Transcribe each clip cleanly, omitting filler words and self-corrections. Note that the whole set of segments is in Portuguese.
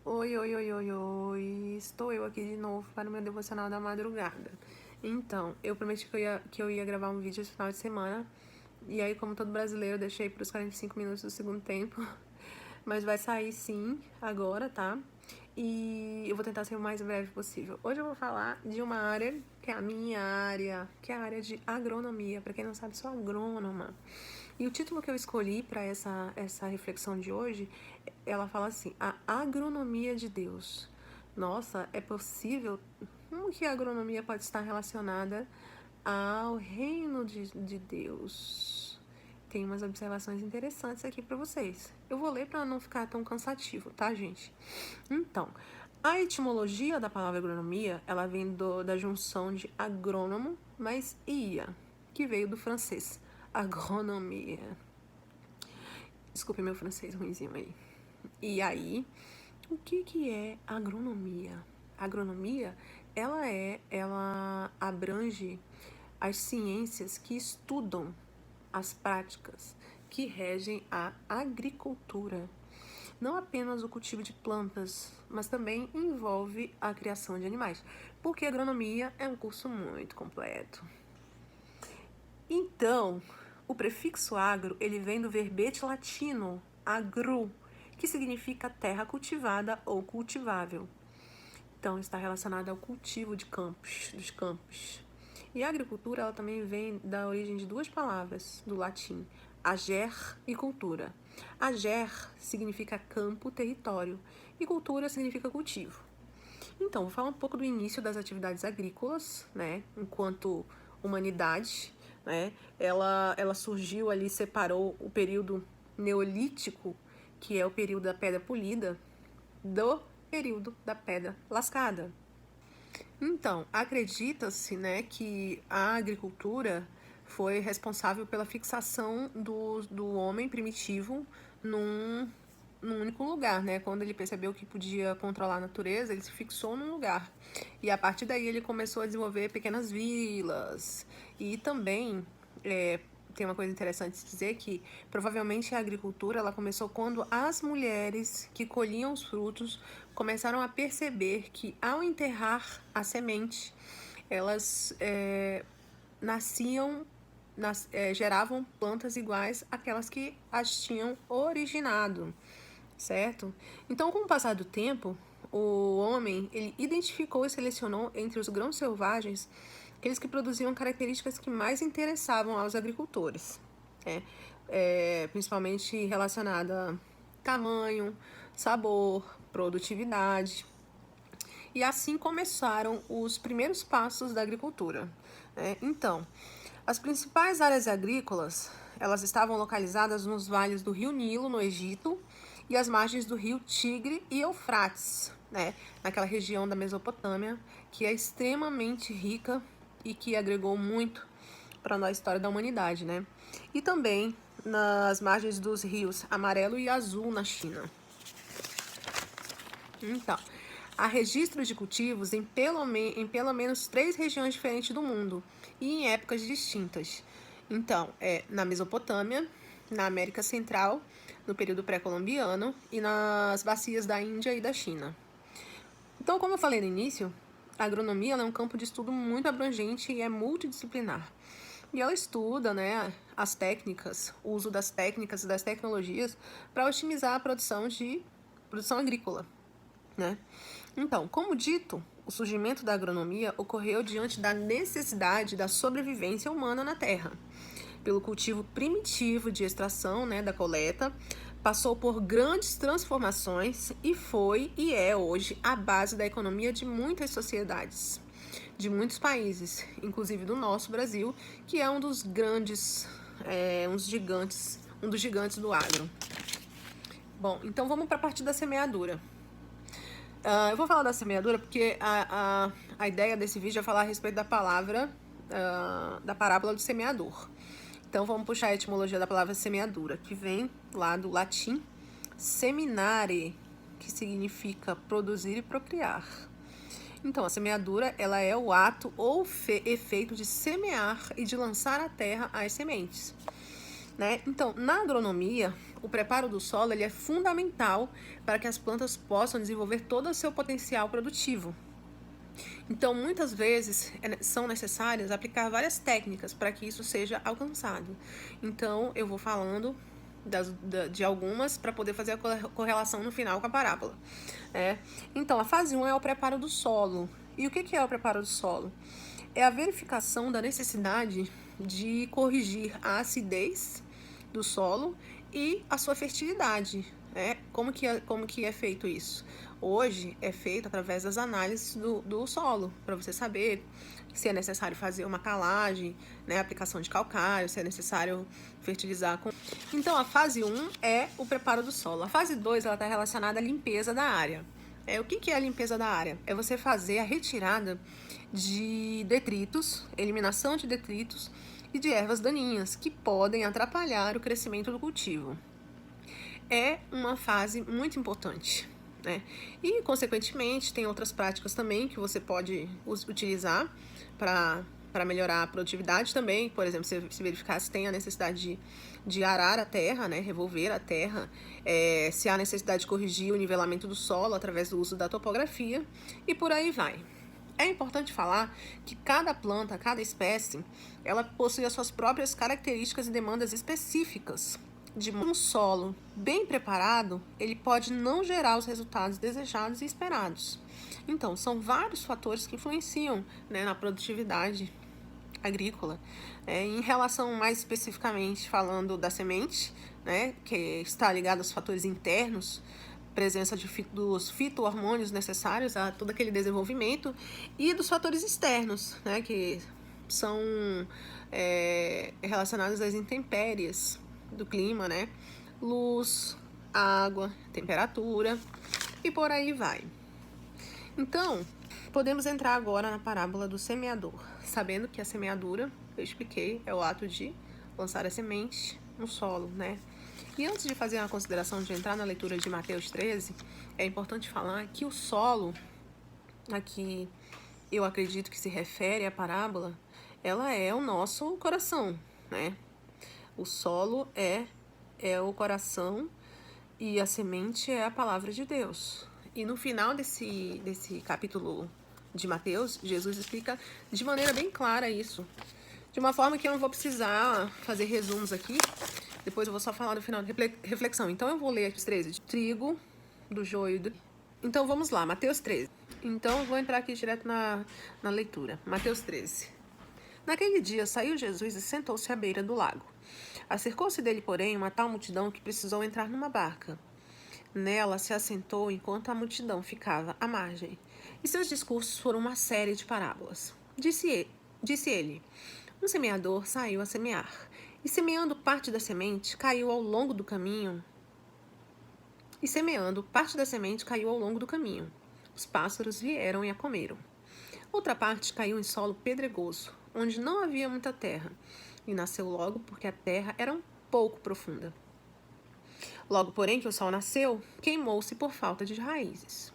Oi, oi, oi, oi, oi. Estou eu aqui de novo para o meu devocional da madrugada. Então, eu prometi que eu ia gravar um vídeo esse final de semana. E aí, como todo brasileiro, eu deixei para os 45 minutos do segundo tempo. Mas vai sair sim, agora, tá? E eu vou tentar ser o mais breve possível. Hoje eu vou falar de uma área que é a minha área, que é a área de agronomia. Para quem não sabe, sou agrônoma. E o título que eu escolhi para essa reflexão de hoje, ela fala assim: a agronomia de Deus. Nossa, é possível? Como que a agronomia pode estar relacionada ao reino de Deus? Tem umas observações interessantes aqui para vocês. Eu vou ler para não ficar tão cansativo, tá, gente? Então, a etimologia da palavra agronomia, ela vem da junção de agrônomo mais ia, que veio do francês, agronomia. Desculpe meu francês ruimzinho aí. E aí, o que é agronomia? A agronomia, ela abrange as ciências que estudam as práticas que regem a agricultura. Não apenas o cultivo de plantas, mas também envolve a criação de animais, porque a agronomia é um curso muito completo. Então, o prefixo agro, ele vem do verbete latino agru, que significa terra cultivada ou cultivável. Então, está relacionado ao cultivo de campos, dos campos. E a agricultura, ela também vem da origem de duas palavras do latim, ager e cultura. Ager significa campo, território, e cultura significa cultivo. Então, vou falar um pouco do início das atividades agrícolas, né, enquanto humanidade, né, ela surgiu ali, separou o período neolítico, que é o período da pedra polida, do período da pedra lascada. Então, acredita-se, né, que a agricultura foi responsável pela fixação do homem primitivo num, num único lugar, né? Quando ele percebeu que podia controlar a natureza, ele se fixou num lugar. E a partir daí ele começou a desenvolver pequenas vilas. E também tem uma coisa interessante de dizer que provavelmente a agricultura ela começou quando as mulheres que colhiam os frutos começaram a perceber que ao enterrar a semente elas geravam plantas iguais àquelas que as tinham originado, certo? Então, com o passar do tempo, o homem ele identificou e selecionou entre os grãos selvagens aqueles que produziam características que mais interessavam aos agricultores, né? Principalmente relacionada a tamanho, sabor, produtividade. E assim começaram os primeiros passos da agricultura, né? Então, as principais áreas agrícolas, elas estavam localizadas nos vales do rio Nilo, no Egito, e as margens do rio Tigre e Eufrates, né? Naquela região da Mesopotâmia, que é extremamente rica e que agregou muito para a história da humanidade, né? E também nas margens dos rios Amarelo e Azul, na China. Então, há registros de cultivos em pelo menos 3 regiões diferentes do mundo e em épocas distintas. Então, na Mesopotâmia, na América Central, no período pré-colombiano e nas bacias da Índia e da China. Então, como eu falei no início, a agronomia é um campo de estudo muito abrangente e é multidisciplinar. E ela estuda, né, as técnicas, o uso das técnicas e das tecnologias para otimizar a produção agrícola, né? Então, como dito, o surgimento da agronomia ocorreu diante da necessidade da sobrevivência humana na Terra. Pelo cultivo primitivo de extração, né, da coleta, passou por grandes transformações e foi e é hoje a base da economia de muitas sociedades, de muitos países, inclusive do nosso Brasil, que é um dos grandes, um dos gigantes do agro. Bom, então vamos para a parte da semeadura. Eu vou falar da semeadura porque a ideia desse vídeo é falar a respeito da palavra, da parábola do semeador. Então vamos puxar a etimologia da palavra semeadura, que vem lá do latim seminare, que significa produzir e procriar. Então, a semeadura ela é o ato ou efeito de semear e de lançar à terra as sementes. né? Então, na agronomia, o preparo do solo ele é fundamental para que as plantas possam desenvolver todo o seu potencial produtivo. Então, muitas vezes, são necessárias aplicar várias técnicas para que isso seja alcançado. Então, eu vou falando de algumas para poder fazer a correlação no final com a parábola. Então, a fase 1 é o preparo do solo. E o que é o preparo do solo? É a verificação da necessidade de corrigir a acidez do solo e a sua fertilidade. Como que é feito isso? Hoje é feito através das análises do solo, para você saber se é necessário fazer uma calagem, aplicação de calcário, se é necessário fertilizar com... Então, a fase 1 é o preparo do solo. A fase 2 está relacionada à limpeza da área. O que é a limpeza da área? É você fazer a retirada de detritos, eliminação de detritos e de ervas daninhas que podem atrapalhar o crescimento do cultivo. É uma fase muito importante. E, consequentemente, tem outras práticas também que você pode utilizar para melhorar a produtividade também. Por exemplo, se verificar se tem a necessidade de arar a terra, revolver a terra, se há necessidade de corrigir o nivelamento do solo através do uso da topografia e por aí vai. É importante falar que cada planta, cada espécie, ela possui as suas próprias características e demandas específicas. De um solo bem preparado, ele pode não gerar os resultados desejados e esperados. Então, são vários fatores que influenciam na produtividade agrícola. Em relação mais especificamente falando da semente, que está ligada aos fatores internos, presença dos fito-hormônios necessários a todo aquele desenvolvimento, e dos fatores externos, que são relacionados às intempéries do clima, luz, água, temperatura e por aí vai. Então, podemos entrar agora na parábola do semeador, sabendo que a semeadura, eu expliquei, é o ato de lançar a semente no solo, E antes de fazer uma consideração de entrar na leitura de Mateus 13, é importante falar que o solo, aqui eu acredito que se refere à parábola, ela é o nosso coração, O solo é o coração e a semente é a palavra de Deus. E no final desse capítulo de Mateus, Jesus explica de maneira bem clara isso. De uma forma que eu não vou precisar fazer resumos aqui. Depois eu vou só falar no final de reflexão. Então eu vou ler aqui os 13. De trigo, do joio. Então vamos lá, Mateus 13. Então eu vou entrar aqui direto na leitura. Mateus 13. Naquele dia saiu Jesus e sentou-se à beira do lago. Acercou-se dele, porém, uma tal multidão que precisou entrar numa barca. Nela se assentou enquanto a multidão ficava à margem. E seus discursos foram uma série de parábolas. Disse ele: um semeador saiu a semear, e semeando parte da semente, caiu ao longo do caminho. Os pássaros vieram e a comeram. Outra parte caiu em solo pedregoso, onde não havia muita terra, e nasceu logo porque a terra era um pouco profunda. Logo, porém, que o sol nasceu, queimou-se por falta de raízes.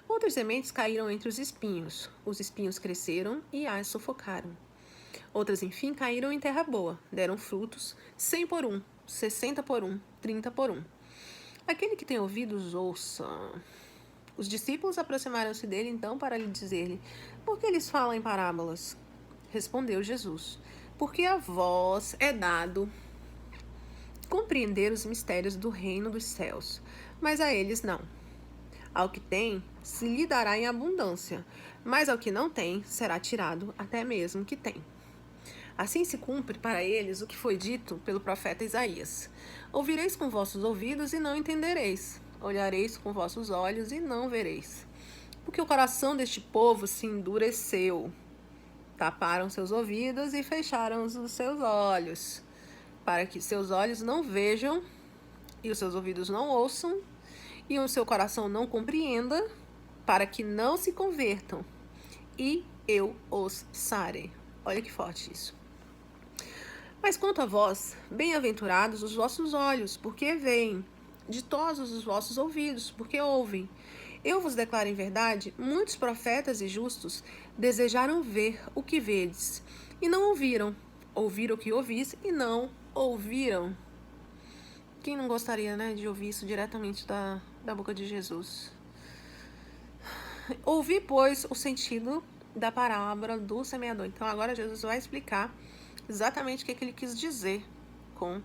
Outras sementes caíram entre os espinhos cresceram e as sufocaram. Outras, enfim, caíram em terra boa, deram frutos, 100 por 1, 60 por 1, 30 por 1. Aquele que tem ouvidos, ouça. Os discípulos aproximaram-se dele, então, para lhe dizer-lhe: por que eles falam em parábolas? Respondeu Jesus: porque a vós é dado compreender os mistérios do reino dos céus, mas a eles não. Ao que tem, se lhe dará em abundância, mas ao que não tem, será tirado até mesmo o que tem. Assim se cumpre para eles o que foi dito pelo profeta Isaías: ouvireis com vossos ouvidos e não entendereis, olhareis com vossos olhos e não vereis. Porque o coração deste povo se endureceu, taparam seus ouvidos e fecharam os seus olhos, para que seus olhos não vejam e os seus ouvidos não ouçam e o seu coração não compreenda, para que não se convertam e eu os sare. Olha que forte isso. Mas quanto a vós, bem-aventurados os vossos olhos, porque veem, ditosos os vossos ouvidos, porque ouvem. Eu vos declaro em verdade, muitos profetas e justos desejaram ver o que vedes, e não ouviram, ouviram o que ouvis, e não ouviram? Quem não gostaria, né, de ouvir isso diretamente da boca de Jesus? Ouvi, pois, o sentido da parábola do semeador. Então, agora Jesus vai explicar exatamente o que ele quis dizer com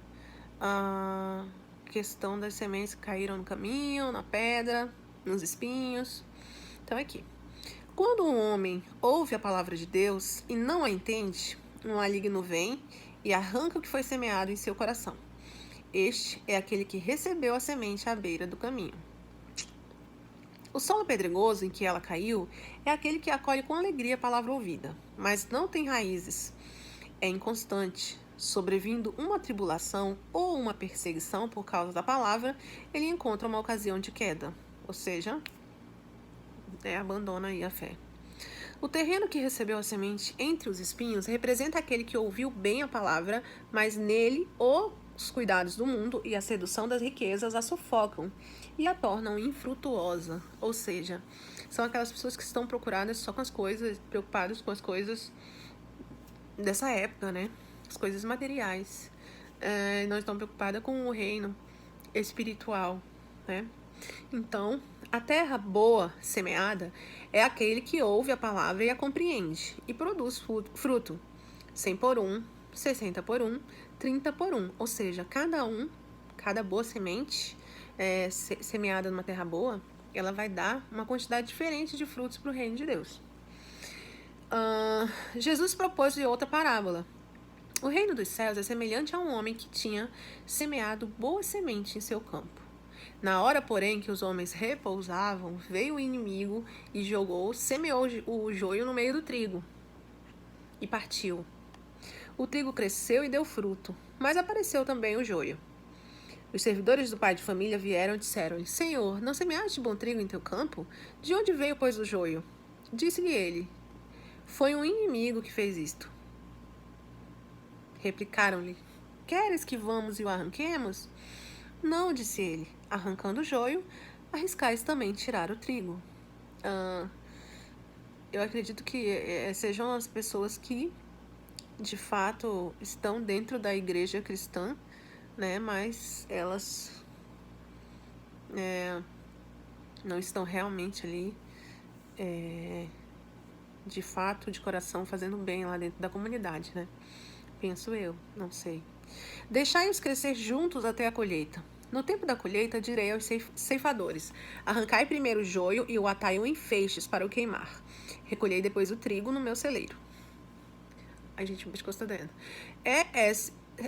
a questão das sementes que caíram no caminho, na pedra, nos espinhos. Então, aqui. Quando um homem ouve a palavra de Deus e não a entende, um maligno vem e arranca o que foi semeado em seu coração. Este é aquele que recebeu a semente à beira do caminho. O solo pedregoso em que ela caiu é aquele que acolhe com alegria a palavra ouvida, mas não tem raízes. É inconstante. Sobrevindo uma tribulação ou uma perseguição por causa da palavra, ele encontra uma ocasião de queda, ou seja, abandona aí a fé. O terreno que recebeu a semente entre os espinhos representa aquele que ouviu bem a palavra, mas nele os cuidados do mundo e a sedução das riquezas a sufocam e a tornam infrutuosa. Ou seja, são aquelas pessoas que estão procuradas só com as coisas, preocupadas com as coisas dessa época, né? As coisas materiais. Não estão preocupadas com o reino espiritual, né? Então, a terra boa semeada é aquele que ouve a palavra e a compreende e produz fruto, 100 por 1, 60 por 1, 30 por 1. Ou seja, cada boa semente semeada numa terra boa, ela vai dar uma quantidade diferente de frutos para o reino de Deus. Jesus propôs outra parábola. O reino dos céus é semelhante a um homem que tinha semeado boa semente em seu campo. Na hora, porém, que os homens repousavam, veio o inimigo e semeou o joio no meio do trigo e partiu. O trigo cresceu e deu fruto, mas apareceu também o joio. Os servidores do pai de família vieram e disseram-lhe: Senhor, não semeaste bom trigo em teu campo? De onde veio, pois, o joio? Disse-lhe ele: Foi um inimigo que fez isto. Replicaram-lhe: Queres que vamos e o arranquemos? Não, disse ele, arrancando o joio, arriscais também tirar o trigo. Eu acredito que sejam as pessoas que, de fato, estão dentro da igreja cristã, né? Mas elas não estão realmente ali, de fato, de coração, fazendo bem lá dentro da comunidade, né? Penso eu, não sei. Deixai-os crescer juntos até a colheita. No tempo da colheita, direi aos ceifadores: arrancai primeiro o joio e o ataiam em feixes para o queimar. Recolhei depois o trigo no meu celeiro. Ai, gente, o bicho está doendo. É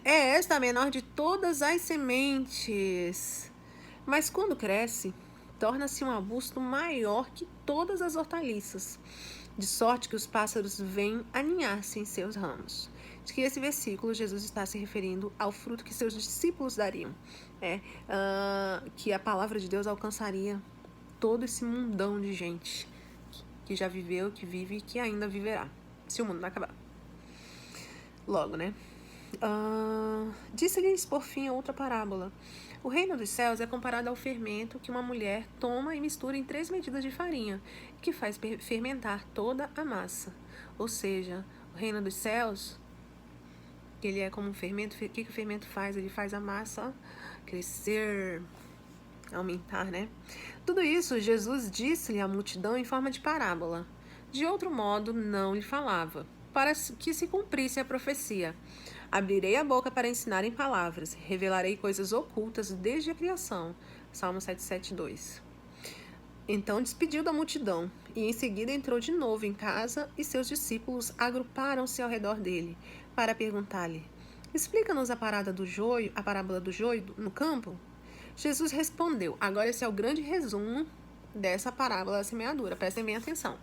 esta a menor de todas as sementes. Mas quando cresce, torna-se um arbusto maior que todas as hortaliças, de sorte que os pássaros vêm aninhar-se em seus ramos. De que esse versículo Jesus está se referindo ao fruto que seus discípulos dariam, que a palavra de Deus alcançaria todo esse mundão de gente que já viveu, que vive e que ainda viverá, se o mundo não acabar. Logo, né? Disse-lhes por fim outra parábola. O reino dos céus é comparado ao fermento que uma mulher toma e mistura em 3 medidas de farinha, que faz fermentar toda a massa. Ou seja, o reino dos céus, ele é como um fermento. O que o fermento faz? Ele faz a massa crescer, aumentar, né? Tudo isso Jesus disse-lhe à multidão em forma de parábola. De outro modo, não lhe falava, para que se cumprisse a profecia. Abrirei a boca para ensinar em palavras, revelarei coisas ocultas desde a criação. Salmo 7:2. Então despediu da multidão, e em seguida entrou de novo em casa, e seus discípulos agruparam-se ao redor dele, para perguntar-lhe: Explica-nos a parábola do joio no campo? Jesus respondeu. Agora esse é o grande resumo dessa parábola da semeadura, prestem bem atenção.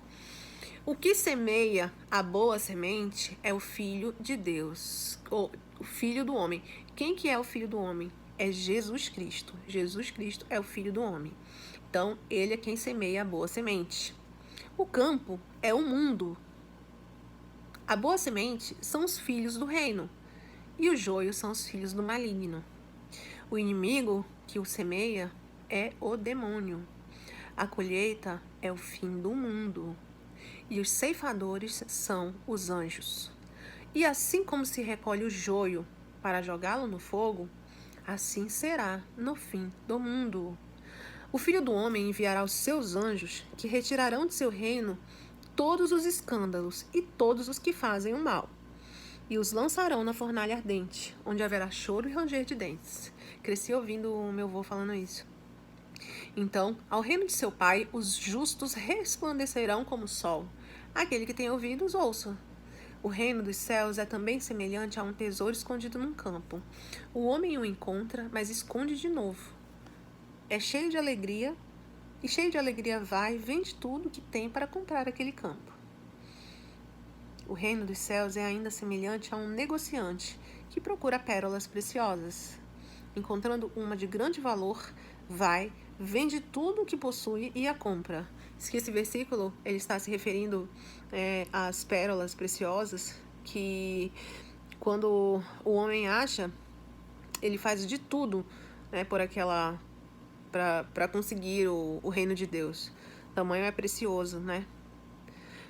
O que semeia a boa semente é o Filho de Deus, ou o Filho do homem. Quem que é o Filho do homem? É Jesus Cristo. Jesus Cristo é o Filho do homem. Então, ele é quem semeia a boa semente. O campo é o mundo. A boa semente são os filhos do reino, e o joio são os filhos do maligno. O inimigo que o semeia é o demônio. A colheita é o fim do mundo. E os ceifadores são os anjos. E assim como se recolhe o joio para jogá-lo no fogo, assim será no fim do mundo. O Filho do Homem enviará os seus anjos, que retirarão de seu reino todos os escândalos e todos os que fazem o mal, e os lançarão na fornalha ardente, onde haverá choro e ranger de dentes. Cresci ouvindo o meu avô falando isso. Então, ao reino de seu Pai, os justos resplandecerão como o sol. Aquele que tem ouvidos, ouça. O reino dos céus é também semelhante a um tesouro escondido num campo. O homem o encontra, mas esconde de novo. É cheio de alegria, e cheio de alegria vai, vende tudo que tem para comprar aquele campo. O reino dos céus é ainda semelhante a um negociante que procura pérolas preciosas. Encontrando uma de grande valor, vai, vende tudo o que possui e a compra. Diz que esse versículo ele está se referindo às pérolas preciosas que, quando o homem acha, ele faz de tudo, né, por aquela para conseguir o reino de Deus. O tamanho é precioso, né?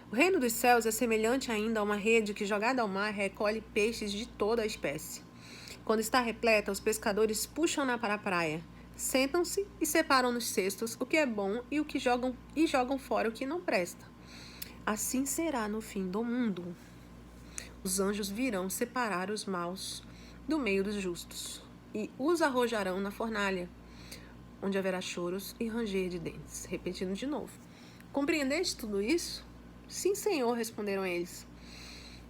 O reino dos céus é semelhante ainda a uma rede que, jogada ao mar, recolhe peixes de toda a espécie. Quando está repleta, os pescadores puxam-na para a praia. Sentam-se e separam nos cestos o que é bom e o que jogam fora o que não presta. Assim será no fim do mundo. Os anjos virão separar os maus do meio dos justos e os arrojarão na fornalha, onde haverá choros e ranger de dentes. Repetindo de novo. Compreendeste tudo isso? Sim, Senhor, responderam eles.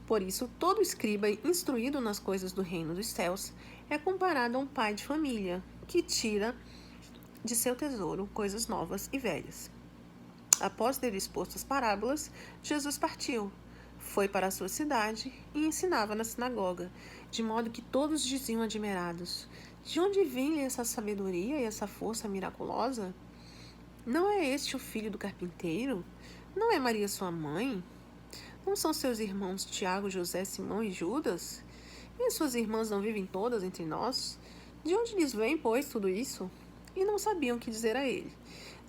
Por isso, todo escriba instruído nas coisas do reino dos céus é comparado a um pai de família que tira de seu tesouro coisas novas e velhas. Após ter exposto as parábolas, Jesus partiu, foi para a sua cidade e ensinava na sinagoga, de modo que todos diziam admirados: de onde vem essa sabedoria e essa força miraculosa? Não é este o filho do carpinteiro? Não é Maria sua mãe? Não são seus irmãos Tiago, José, Simão e Judas? E as suas irmãs não vivem todas entre nós? De onde lhes vem, pois, tudo isso? E não sabiam o que dizer a ele.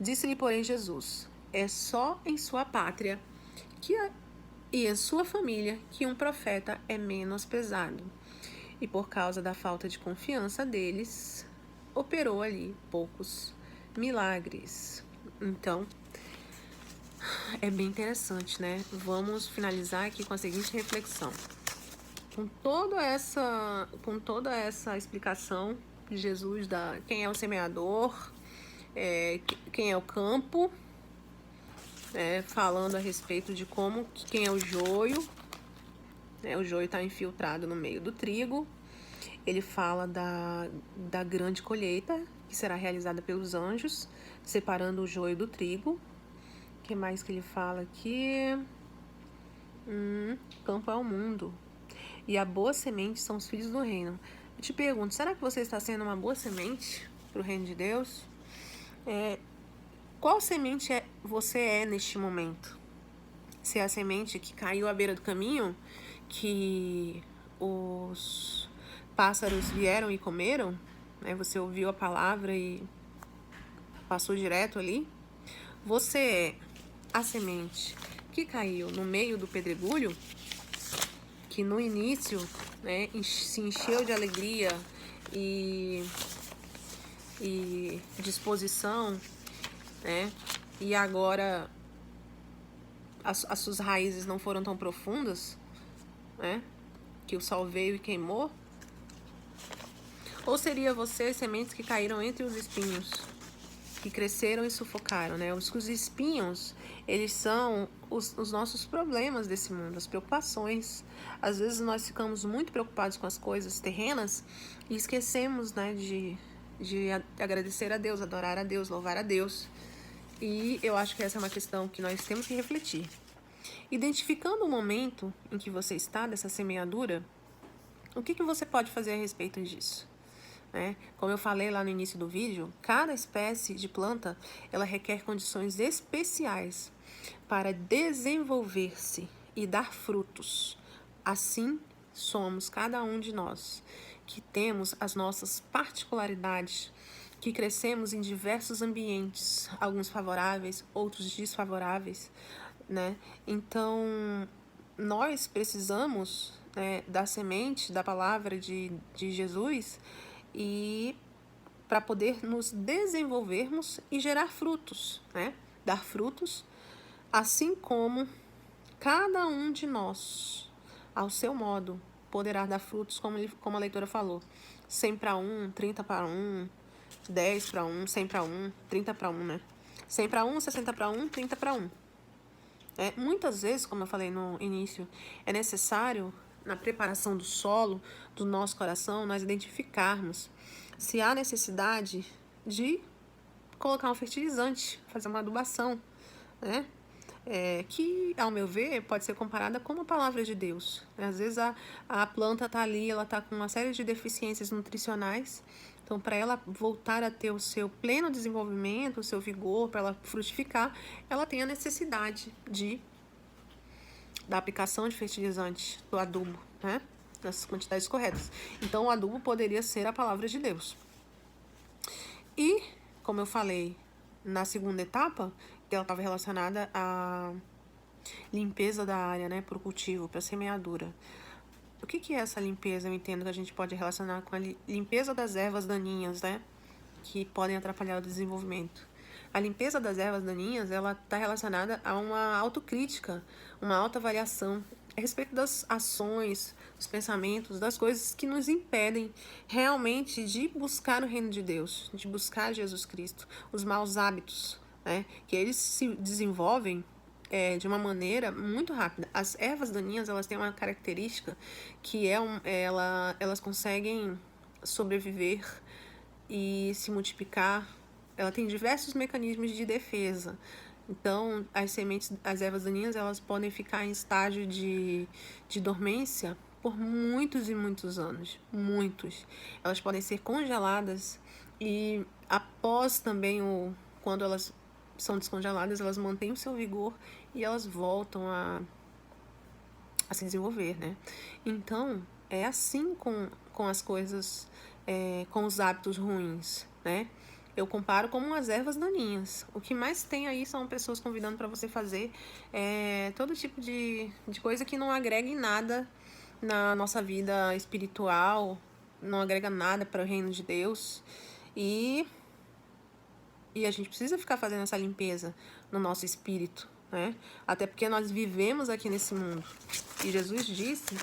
Disse-lhe, porém, Jesus: é só em sua pátria e em sua família que um profeta é menosprezado. E por causa da falta de confiança deles, operou ali poucos milagres. Então, é bem interessante, né? Vamos finalizar aqui com a seguinte reflexão. Com toda essa explicação de Jesus da quem é o semeador, quem é o campo, falando a respeito de quem é o joio, o joio está infiltrado no meio do trigo. Ele fala da grande colheita que será realizada pelos anjos, separando o joio do trigo. O que mais que ele fala aqui? Campo é o mundo. E a boa semente são os filhos do reino. Eu te pergunto, será que você está sendo uma boa semente para o reino de Deus? Qual semente você é neste momento? Se é a semente que caiu à beira do caminho, que os pássaros vieram e comeram, né? Você ouviu a palavra e passou direto ali? Você é a semente que caiu no meio do pedregulho, que no início, né, se encheu de alegria e disposição, né? E agora as suas raízes não foram tão profundas, né? Que o sol veio e queimou? Ou seria você sementes que caíram entre os espinhos, que cresceram e sufocaram, né? Os espinhos, eles são os nossos problemas desse mundo, as preocupações. Às vezes nós ficamos muito preocupados com as coisas terrenas e esquecemos, né, de agradecer a Deus, adorar a Deus, louvar a Deus. E eu acho que essa é uma questão que nós temos que refletir. Identificando o momento em que você está dessa semeadura, o que você pode fazer a respeito disso? Como eu falei lá no início do vídeo, cada espécie de planta ela requer condições especiais para desenvolver-se e dar frutos. Assim somos cada um de nós, que temos as nossas particularidades, que crescemos em diversos ambientes, alguns favoráveis, outros desfavoráveis, né? Então, nós precisamos, né, da semente, da palavra de Jesus, e para poder nos desenvolvermos e gerar frutos, né? Dar frutos, assim como cada um de nós, ao seu modo, poderá dar frutos, como a leitora falou. 100 para 1, 30 para 1, 10 para 1, 100 para 1, 30 para 1, né? 100 para 1, 60 para 1, 30 para 1. Muitas vezes, como eu falei no início, é necessário, na preparação do solo, do nosso coração, nós identificarmos se há necessidade de colocar um fertilizante, fazer uma adubação, né? Que, ao meu ver, pode ser comparada com a palavra de Deus. Às vezes a planta está ali, ela está com uma série de deficiências nutricionais, então para ela voltar a ter o seu pleno desenvolvimento, o seu vigor, para ela frutificar, ela tem a necessidade da aplicação de fertilizante, do adubo, né? Das quantidades corretas. Então o adubo poderia ser a palavra de Deus. E, como eu falei, na segunda etapa, que ela estava relacionada à limpeza da área, né, para o cultivo, para a semeadura. O que é essa limpeza? Eu entendo que a gente pode relacionar com a limpeza das ervas daninhas, né, que podem atrapalhar o desenvolvimento. A limpeza das ervas daninhas, ela está relacionada a uma autocrítica, uma autoavaliação a respeito das ações, dos pensamentos, das coisas que nos impedem realmente de buscar o reino de Deus, de buscar Jesus Cristo, os maus hábitos, né, que eles se desenvolvem de uma maneira muito rápida. As ervas daninhas, elas têm uma característica que elas conseguem sobreviver e se multiplicar. Ela tem diversos mecanismos de defesa. Então, as ervas daninhas, elas podem ficar em estágio de dormência por muitos e muitos anos. Muitos. Elas podem ser congeladas e após também, quando elas são descongeladas, elas mantêm o seu vigor e elas voltam a se desenvolver, né? Então, é assim com as coisas, com os hábitos ruins, né? Eu comparo como umas ervas daninhas. O que mais tem aí são pessoas convidando para você fazer todo tipo de coisa que não agrega em nada na nossa vida espiritual, não agrega nada para o reino de Deus. E a gente precisa ficar fazendo essa limpeza no nosso espírito, né? Até porque nós vivemos aqui nesse mundo. E Jesus disse,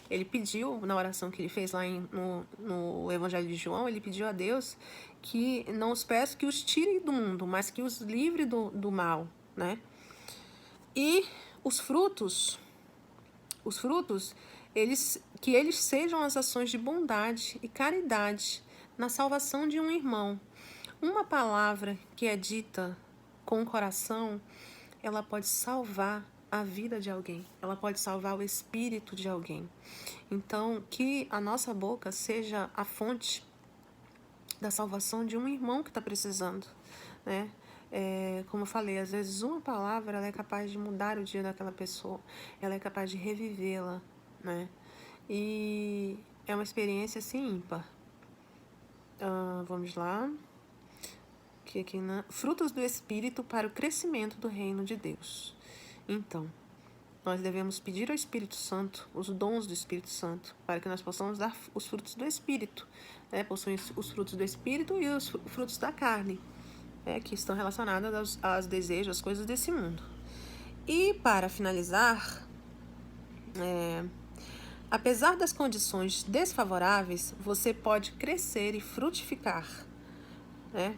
ele pediu, na oração que ele fez lá no Evangelho de João, ele pediu a Deus que não os peça que os tire do mundo, mas que os livre do mal, né? E os frutos, que eles sejam as ações de bondade e caridade na salvação de um irmão. Uma palavra que é dita com o coração, ela pode salvar a vida de alguém, ela pode salvar o espírito de alguém. Então, que a nossa boca seja a fonte da salvação de um irmão que está precisando, né? Como eu falei, às vezes uma palavra ela é capaz de mudar o dia daquela pessoa, ela é capaz de revivê-la, né? E é uma experiência assim ímpar. Vamos lá. Aqui frutos do Espírito para o crescimento do reino de Deus. Então, nós devemos pedir ao Espírito Santo os dons do Espírito Santo para que nós possamos dar os frutos do Espírito, né? Possuem os frutos do Espírito e os frutos da carne, que estão relacionados aos desejos, às coisas desse mundo. E para finalizar, apesar das condições desfavoráveis, você pode crescer e frutificar, né?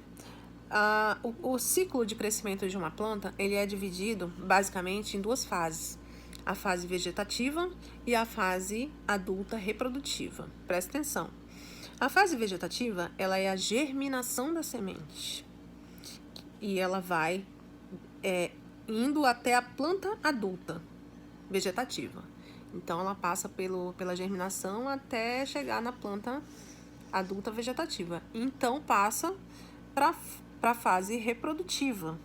O ciclo de crescimento de uma planta ele é dividido basicamente em duas fases: a fase vegetativa e a fase adulta reprodutiva. Presta atenção. A fase vegetativa ela é a germinação da semente e ela vai indo até a planta adulta vegetativa. Então ela passa pela germinação até chegar na planta adulta vegetativa. Então passa para a fase reprodutiva,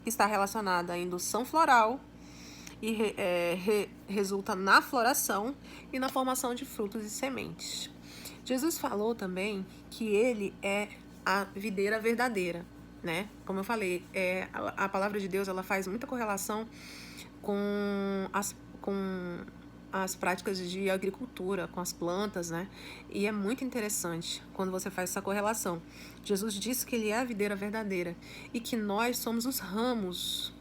que está relacionada à indução floral e resulta na floração e na formação de frutos e sementes. Jesus falou também que ele é a videira verdadeira, né? Como eu falei, a palavra de Deus ela faz muita correlação com com as práticas de agricultura, com as plantas, né? E é muito interessante quando você faz essa correlação. Jesus disse que ele é a videira verdadeira e que nós somos os ramos,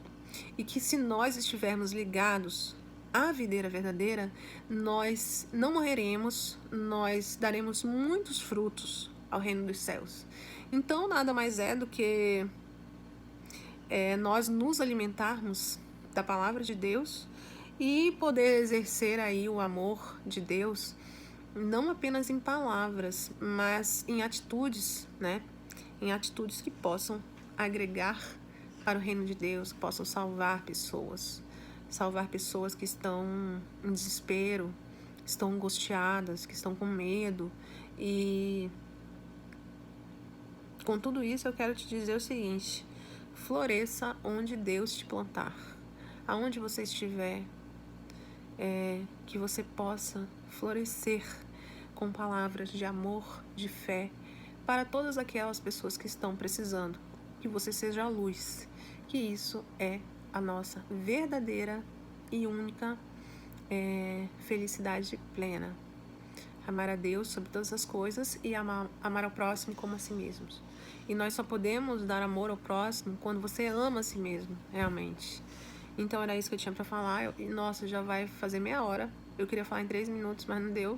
e que se nós estivermos ligados à videira verdadeira, nós não morreremos, nós daremos muitos frutos ao reino dos céus. Então, nada mais é do que nós nos alimentarmos da palavra de Deus e poder exercer aí o amor de Deus, não apenas em palavras, mas em atitudes, né? Em atitudes que possam agregar para o reino de Deus, que possam salvar pessoas que estão em desespero, que estão angustiadas, que estão com medo. E com tudo isso eu quero te dizer o seguinte: floresça onde Deus te plantar. Aonde você estiver, que você possa florescer com palavras de amor, de fé, para todas aquelas pessoas que estão precisando. Que você seja a luz, que isso é a nossa verdadeira e única felicidade plena. Amar a Deus sobre todas as coisas e amar ao próximo como a si mesmos. E nós só podemos dar amor ao próximo quando você ama a si mesmo, realmente. Então era isso que eu tinha pra falar. Nossa, já vai fazer meia hora. Eu queria falar em 3 minutos, mas não deu.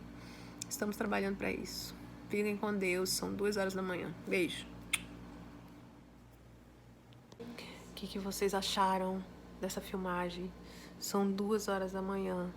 Estamos trabalhando pra isso. Fiquem com Deus, são 2 horas da manhã. Beijo. O que vocês acharam dessa filmagem? São 2 horas da manhã.